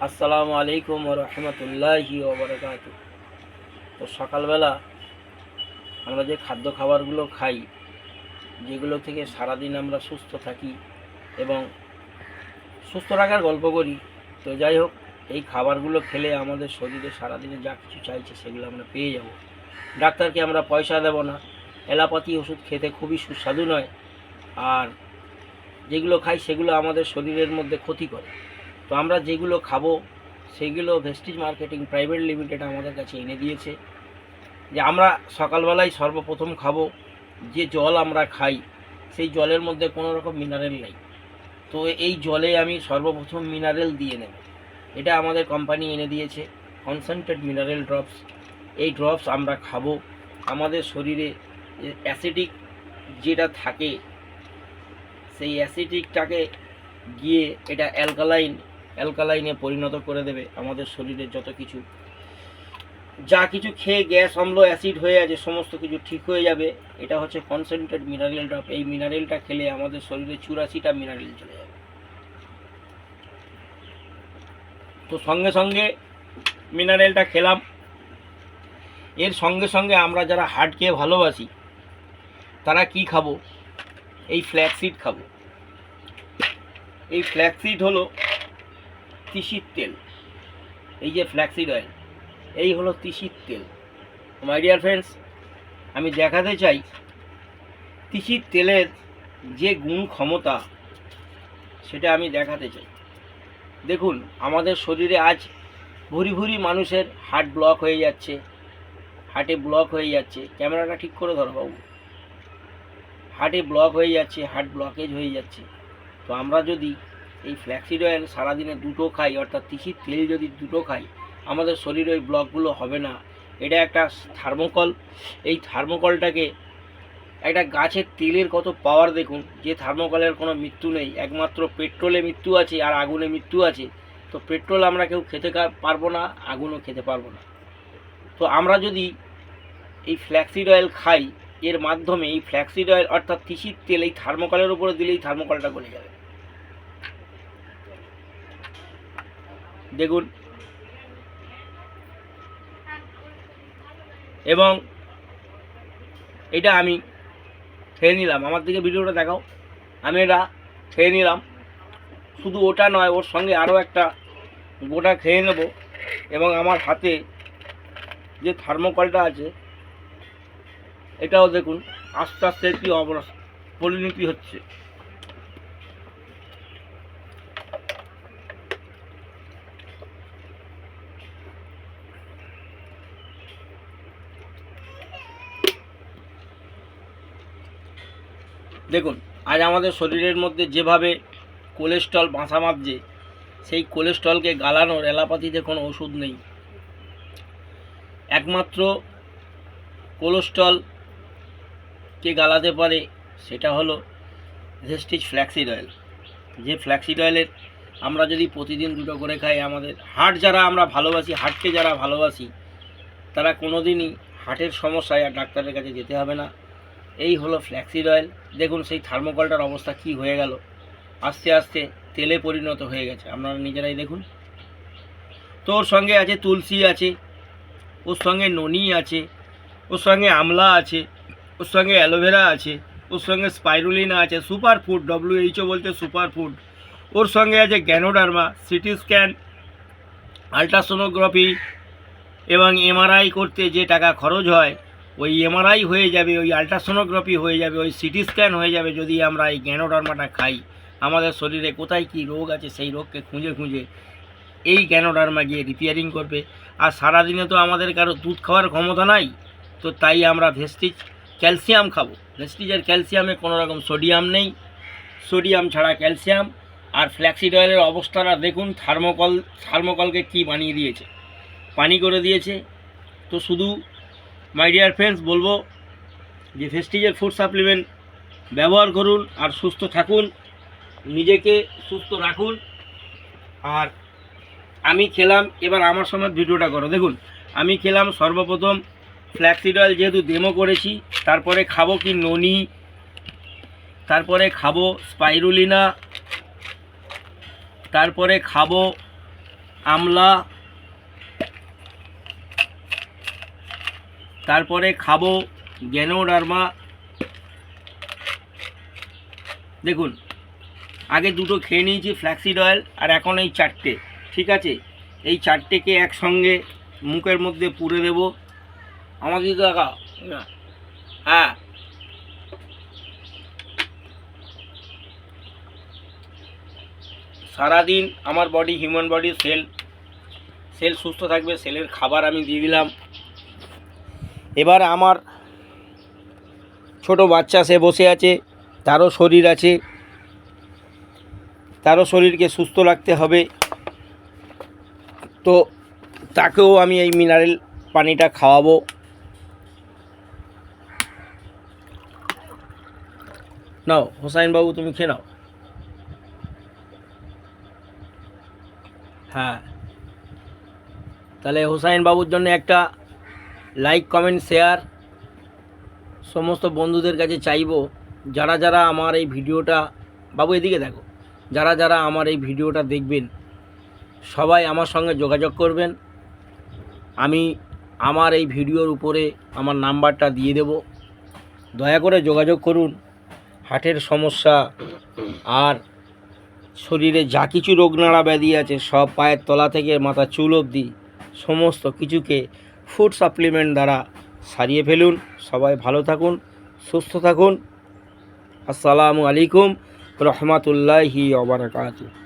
আসসালামু আলাইকুম ওয়া রাহমাতুল্লাহি ওয়া বারাকাতুহু। তো সকালবেলা আমরা যে খাদ্য খাবারগুলো খাই, যেগুলো থেকে সারাদিন আমরা সুস্থ থাকি এবং সুস্থ রাখার গল্প করি। তো যাই হোক, এই খাবারগুলো খেলে আমাদের শরীরে সারাদিনে যা কিছু চাইছে সেগুলো আমরা পেয়ে যাব। ডাক্তারকে আমরা পয়সা দেব না। অ্যালোপ্যাথি ওষুধ খেতে খুবই সুস্বাদু নয়, আর যেগুলো খাই সেগুলো আমাদের শরীরের মধ্যে ক্ষতি করে। তো আমরা যেগুলো খাবো সেগুলো ভেস্টিজ মার্কেটিং প্রাইভেট লিমিটেড আমাদের কাছে এনে দিয়েছে। যে আমরা সকালবেলায় সর্বপ্রথম খাবো, যে জল আমরা খাই সেই জলের মধ্যে কোনো রকম মিনারেল নেই। তো এই জলে আমি সর্বপ্রথম মিনারেল দিয়ে নেব। এটা আমাদের কোম্পানি এনে দিয়েছে কনসেন্ট্রেট মিনারেল ড্রপস। এই ড্রপস আমরা খাবো। আমাদের শরীরে অ্যাসিডিক যেটা থাকে সেই অ্যাসিডিকটাকে গিয়ে এটা অ্যালকালাইনে পরিণত করে দেবে। আমাদের শরীরের যত কিছু যা কিছু খেয়ে গ্যাস অম্ল অ্যাসিড হয়ে আছে সমস্ত কিছু ঠিক হয়ে যাবে। এটা হচ্ছে কনসেন্ট্রেট মিনারেল ড্রপ। এই মিনারেলটা খেলে আমাদের শরীরে 84টা মিনারেল চলে যাবে। তো সঙ্গে সঙ্গে মিনারেলটা খেলাম। এর সঙ্গে সঙ্গে আমরা যারা হার্ট খেয়ে ভালোবাসি তারা কি খাবো? এই ফ্ল্যাক্সিড খাবো। এই ফ্ল্যাক্সিড হলো তিসির তেল। এই যে ফ্ল্যাক্সিড অয়েল, এই হলো তিসির তেল। মাই ডিয়ার ফ্রেন্ডস, আমি দেখাতে চাই তিসির তেলের যে গুণ ক্ষমতা সেটা আমি দেখাতে চাই। দেখুন, আমাদের শরীরে আজ ভুরি ভুরি মানুষের হার্ট ব্লক হয়ে যাচ্ছে, হার্টে ব্লক হয়ে যাচ্ছে। ক্যামেরাটা ঠিক করে ধরো বাবু। হার্টে ব্লক হয়ে যাচ্ছে, হার্ট ব্লকেজ হয়ে যাচ্ছে। তো আমরা যদি এই ফ্ল্যাক্সিড অয়েল সারাদিনে দুটো খাই, অর্থাৎ তিসির তেল যদি দুটো খাই, আমাদের শরীরে ওই ব্লকগুলো হবে না। এটা একটা থার্মোকল। এই থার্মোকলটাকে একটা গাছের তেলের কত পাওয়ার দেখুন। যে থার্মোকলের কোনো মৃত্যু নেই, একমাত্র পেট্রোলে মৃত্যু আছে আর আগুনে মৃত্যু আছে। তো পেট্রোল আমরা কেউ খেতে পারবো না, আগুনও খেতে পারবো না। তো আমরা যদি এই ফ্ল্যাক্সিড অয়েল খাই, এর মাধ্যমে এই ফ্ল্যাক্সিড অয়েল অর্থাৎ তিসির তেল এই থার্মোকলের উপরে দিলেই থার্মোকলটা গলে যাবে। দেখুন, এবং এটা আমি খেয়ে নিলাম। আমার দিকে ভিডিওটা দেখাও। আমি এটা খেয়ে নিলাম। শুধু ওটা নয়, ওর সঙ্গে আরও একটা গোটা খেয়ে নেব। এবং আমার হাতে যে থার্মোকলটা আছে এটাও দেখুন আস্তে আস্তে কী পরিণতি হচ্ছে। দেখুন, আজ আমাদের শরীরের মধ্যে যেভাবে কোলেস্ট্রল বাসা বাঁধছে, সেই কোলেস্ট্রলকে গালানোর অ্যালোপ্যাথিতে কোনো ওষুধ নেই। একমাত্র কোলেস্ট্রলকে গালাতে পারে সেটা হলো ভেস্টিজ ফ্ল্যাক্সিড অয়েল। যে ফ্ল্যাক্সিড অয়েলের আমরা যদি প্রতিদিন দুটো করে খাই, আমাদের হার্ট যারা আমরা ভালোবাসি, হার্টকে যারা ভালোবাসি, তারা কোনো দিনই হার্টের সমস্যায় আর ডাক্তারের কাছে যেতে হবে না। এই হলো ফ্ল্যাক্সিড অয়েল। দেখুন সেই থার্মোকলটার অবস্থা কি হয়ে গেল, আস্তে আস্তে তেলে পরিণত হয়ে গেছে। আপনারা নিজেরাই দেখুন। তো ওর সঙ্গে আছে তুলসী আছে, ওর সঙ্গে ননি আছে, ওর সঙ্গে আমলা আছে, ওর সঙ্গে অ্যালোভেরা আছে, ওর সঙ্গে স্পাইরুলিনা আছে। সুপার ফুড, WHO বলতে সুপার ফুড। ওর সঙ্গে আছে গ্যানোডার্মা। সিটি স্ক্যান, আল্ট্রাসোনোগ্রাফি এবং MRI করতে যে টাকা খরচ হয়, ওই MRI হয়ে যাবে, ওই আল্ট্রাসোনোগ্রাফি হয়ে যাবে, ওই সিটি স্ক্যান হয়ে যাবে যদি আমরা এই গ্যানোডার্মাটা খাই। আমাদের শরীরে কোথায় কী রোগ আছে সেই রোগকে খুঁজে খুঁজে এই গ্যানোডার্মা গিয়ে রিপেয়ারিং করবে। আর সারাদিনে তো আমাদের কারো দুধ খাওয়ার ক্ষমতা নাই, তো তাই আমরা ভেস্টিজ ক্যালসিয়াম খাবো। ভেস্টিজের ক্যালসিয়ামে কোনো রকম সোডিয়াম নেই, সোডিয়াম ছাড়া ক্যালসিয়াম। আর ফ্ল্যাক্সিড অয়েলের অবস্থাটা দেখুন, থার্মোকলকে কি বানিয়ে দিয়েছে, পানি করে দিয়েছে। তো শুধু মাই ডিয়ার ফ্রেন্ডস বলবো যে ভেস্টিজের ফুড সাপ্লিমেন্ট ব্যবহার করুন আর সুস্থ থাকুন, নিজেকে সুস্থ রাখুন। আর আমি খেলাম, এবার আমার সময় ভিডিওটা করো। দেখুন, আমি খেলাম সর্বপ্রথম ফ্ল্যাক্সিড অয়েল, যেহেতু ডেমো করেছি। তারপরে খাবো কি ননি, তারপরে খাবো স্পাইরুলিনা, তারপরে খাবো আমলা, তারপরে খাবো গ্যানোডার্মা। দেখুন, আগে দুটো খেয়ে নিয়েছি ফ্ল্যাক্সিড অয়েল, আর এখন এই চারটে। ঠিক আছে, এই চারটেকে একসঙ্গে মুখের মধ্যে পুরে দেব। আমাকে দেখা না, হ্যাঁ, সারাদিন আমার বডি, হিউম্যান বডি, সেল সুস্থ থাকবে। সেলের খাবার আমি দিয়ে দিলাম। এবার আমার ছোট বাচ্চা, সে বসে আছে, তারও শরীর আছে, তারও শরীরকে সুস্থ রাখতে হবে, তো তাকেও আমি এই মিনারেল পানিটা খাওয়াবো। নাও হোসাইন বাবু, তুমি খেয়ে নাও। হ্যাঁ, তাহলে হোসাইন বাবুর জন্য একটা লাইক, কমেন্ট, শেয়ার সমস্ত বন্ধুদের কাছে চাইবো। যারা যারা আমার এই ভিডিওটা, বাবু এদিকে দেখো, যারা যারা আমার এই ভিডিওটা দেখবেন, সবাই আমার সঙ্গে যোগাযোগ করবেন। আমি আমার এই ভিডিওর উপরে আমার নাম্বারটা দিয়ে দেব, দয়া করে যোগাযোগ করুন। হার্টের সমস্যা আর শরীরে যা কিছু রোগনাড়া ব্যাধি আছে, সব পায়ের তলা থেকে মাথা চুল অবধি সমস্ত কিছুকে ফুড সাপ্লিমেন্ট দ্বারা সারিয়ে ফেলুন। সবাই ভালো থাকুন, সুস্থ থাকুন। আসসালামু আলাইকুম রহমতুল্লাহি ওয়া বারাকাতুহু।